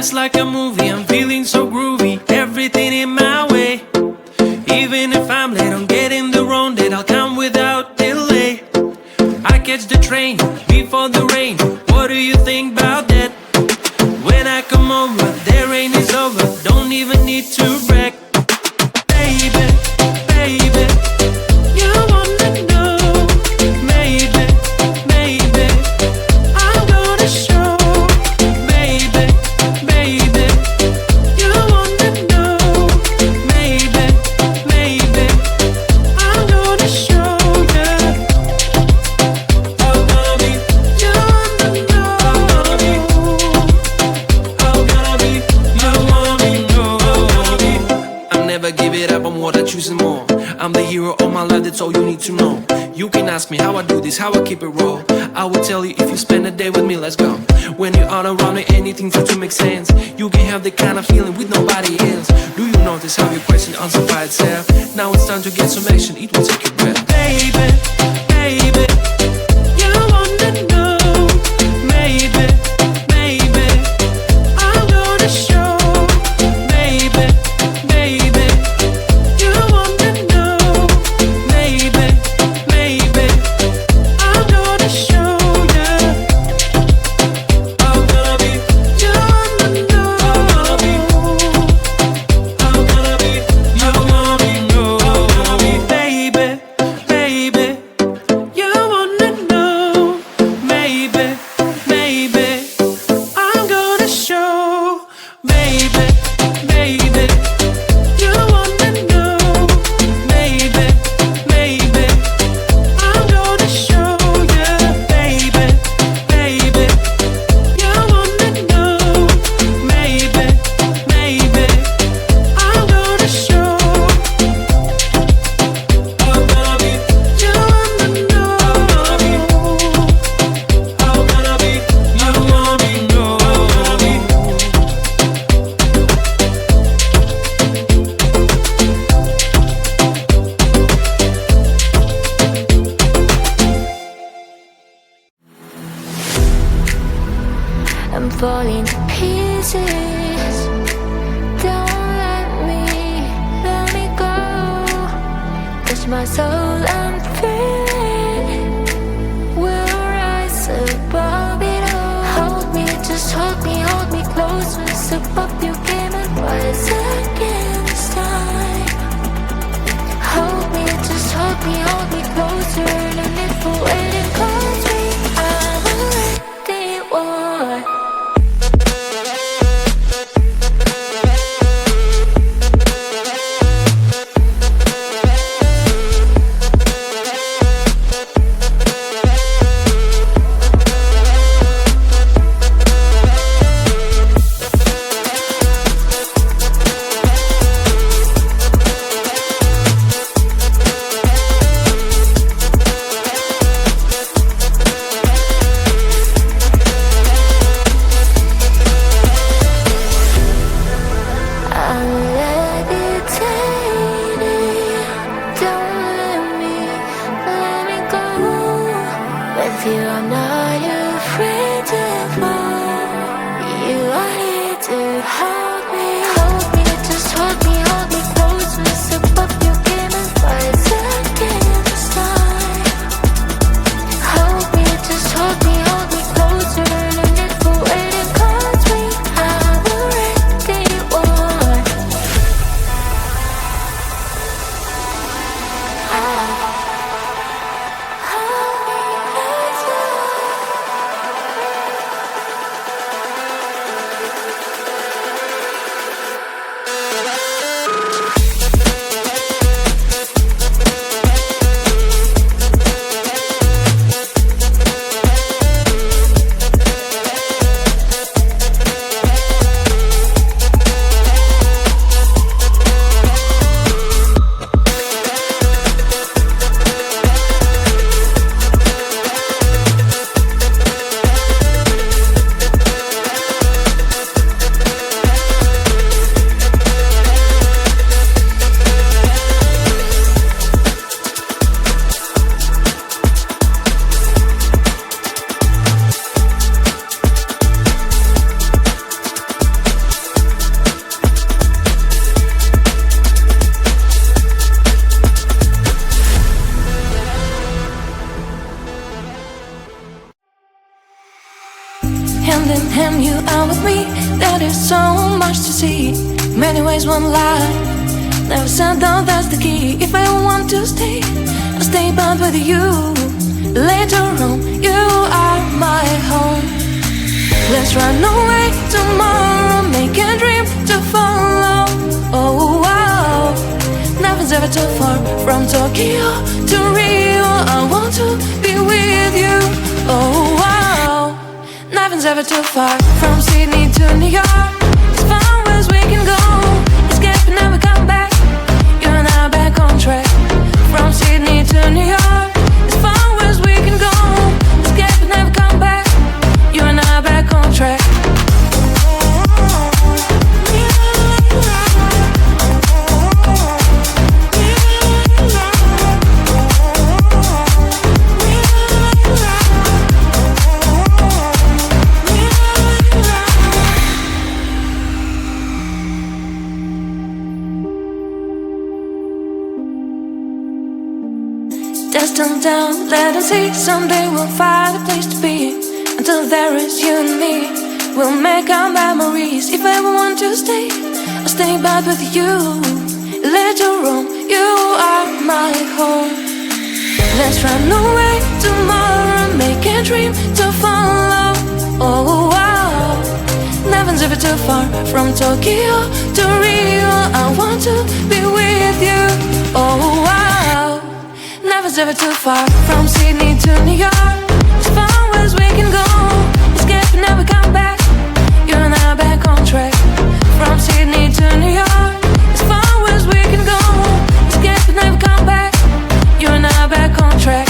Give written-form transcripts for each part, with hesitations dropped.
Life's like a movie, I'm feeling so groovy, everything in my way. Even if I'm late, I'm getting the wrong date, I'll come without delay. I catch the train before the rain, what do you think about that? When I come over, the rain is over, don't even need to brag. Baby, baby, you wanna know. Maybe, maybe, I'm gonna show. Baby, baby, you wanna know. Maybe, maybe, I'm gonna show you. I'm gonna be, you wanna know. I'm gonna be, you wanna know. I'll never give it up, I'm what I choose and more. I'm the hero of my life, that's all you need to know. You can ask me how I do this, how I keep it raw. I will tell you if you spend a day with me, let's go. When you're all around me, anything seems to make sense. You can have the kind of feeling with nobody else. Do you notice how your question answers by itself? Now it's time to get some action, it will take your breath. Baby, baby, you wanna know. Maybe, maybe, I'm gonna show. Baby, baby, you wanna know. Maybe, maybe, I'm gonna show you. I'm gonna be, you wanna know. I'm gonna be, you wanna know. Baby, baby, you wanna know. Maybe, maybe, I'm gonna show. Baby, baby, you wanna know. Maybe, maybe, I'm gonna show you. Baby, baby, you wanna know. Maybe, maybe, I'm gonna show. I'm gonna be, you wanna know. I'm gonna be, you wanna know. I'm falling to pieces. Don't let me go. Touch my soul, I'm free. We'll rise above it all. Hold me, just hold me closer. Step up your game and rise against time. Hold me, just hold me closer. Let me fall and it calls me. I'm already one. when you are with me, there is so much to see. Many ways, one life. Never settle, that's the key. If I want to stay, I'll stay but with you. Later on, you are my home. Let's run away tomorrow, make a dream to follow. Oh wow, nothing's ever too far. From Tokyo to Rio, I want to be with you. Oh wow, nothing's ever too far. From Sydney to New York, as far as we can go. Escape and never come back. You and I back on track. From Sydney to New York, as far as we can go. Escape and never come back. You and I back on track. Destined down, let us see. Someday we'll find a place to be. Until there is you and me, we'll make our memories. If I ever want to stay, I'll stay back with you. Later on, you are my home. Let's run away tomorrow, make a dream to follow. Oh wow, nothing's ever too far. From Tokyo to Rio, I want to be with you. Oh wow, nothing's ever too far. From Sydney to New York, as far as we can go. Escape and never come back. You and I back on track. From Sydney to New York, as far as we can go. Escape and never come back. You and I back on track.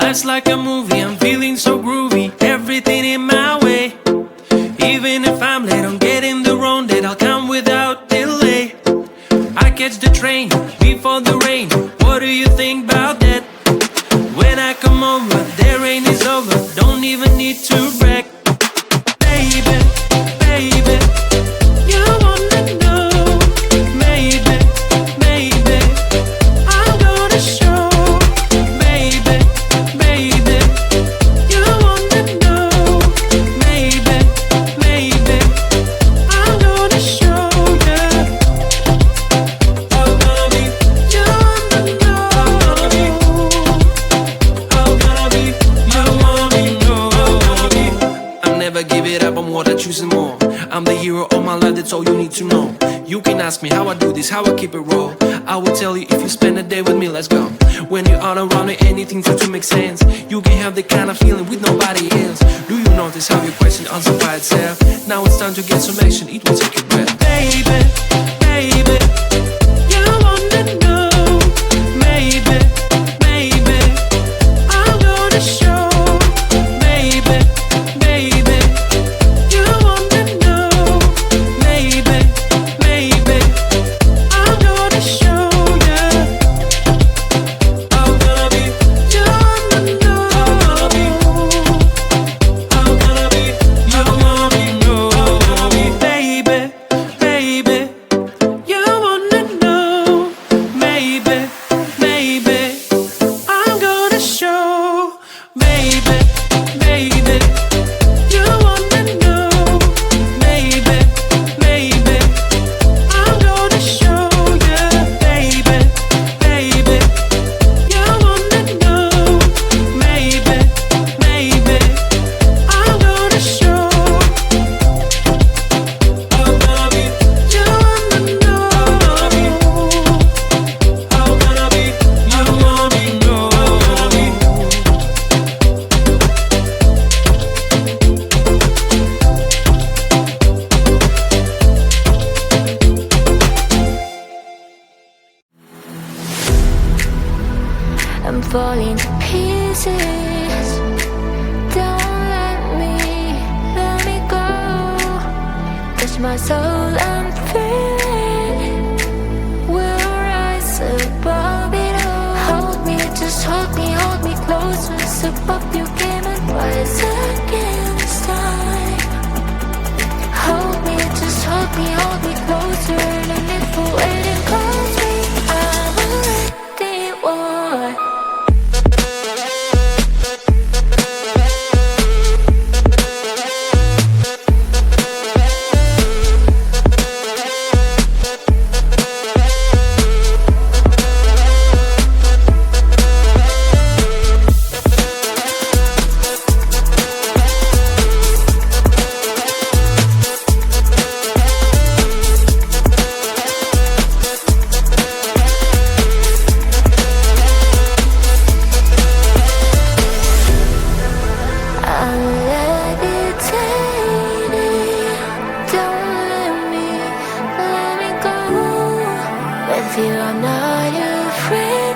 Life's like a movie, I'm feeling so groovy, everything in my way. Even if I'm late on getting the wrong date, I'll come without delay. I catch the train before the rain, what do you think about that? When I come over, the rain is over, don't even need to brag. Baby, baby, you wanna know. Maybe, maybe, I'm gonna show. Baby, baby, you wanna know. Maybe, maybe, I'm gonna show you. Oh baby, you wanna know. Oh baby, you wanna know. I'll never give it up, I'm what I choose and more. I'm the hero of my life, that's all you need to know. You can ask me how I do this, how I keep it raw. I will tell you if you spend a day with me, let's go. When you're all around me, anything seems to make sense. You can have the kind of feeling with nobody else. Do you notice how your question answers by itself? Now it's time to get some action, it will take your breath. Baby, baby, you wanna know. Maybe, maybe, I'm gonna show. Baby, baby, you wanna know. Maybe, maybe, I'm gonna show you. Oh baby, you wanna know. Oh baby, you wanna know. Baby, baby, you wanna know. Maybe, maybe, I'm gonna show. Baby, baby, you wanna know. Maybe, maybe, I'm gonna show you. Baby, baby, you wanna know. Maybe, maybe, I'm gonna show. Oh baby, you wanna know. Oh baby, you wanna know. I'm falling to pieces. Don't let me go. Touch my soul, I'm feeling. We'll rise above it all. Hold me, just hold me close. Step up your game and rise against time. Hold me, just hold me closer. And if we're waiting, close me. I'm a ready one. I'm levitating. Don't let me go. With you, I'm not afraid.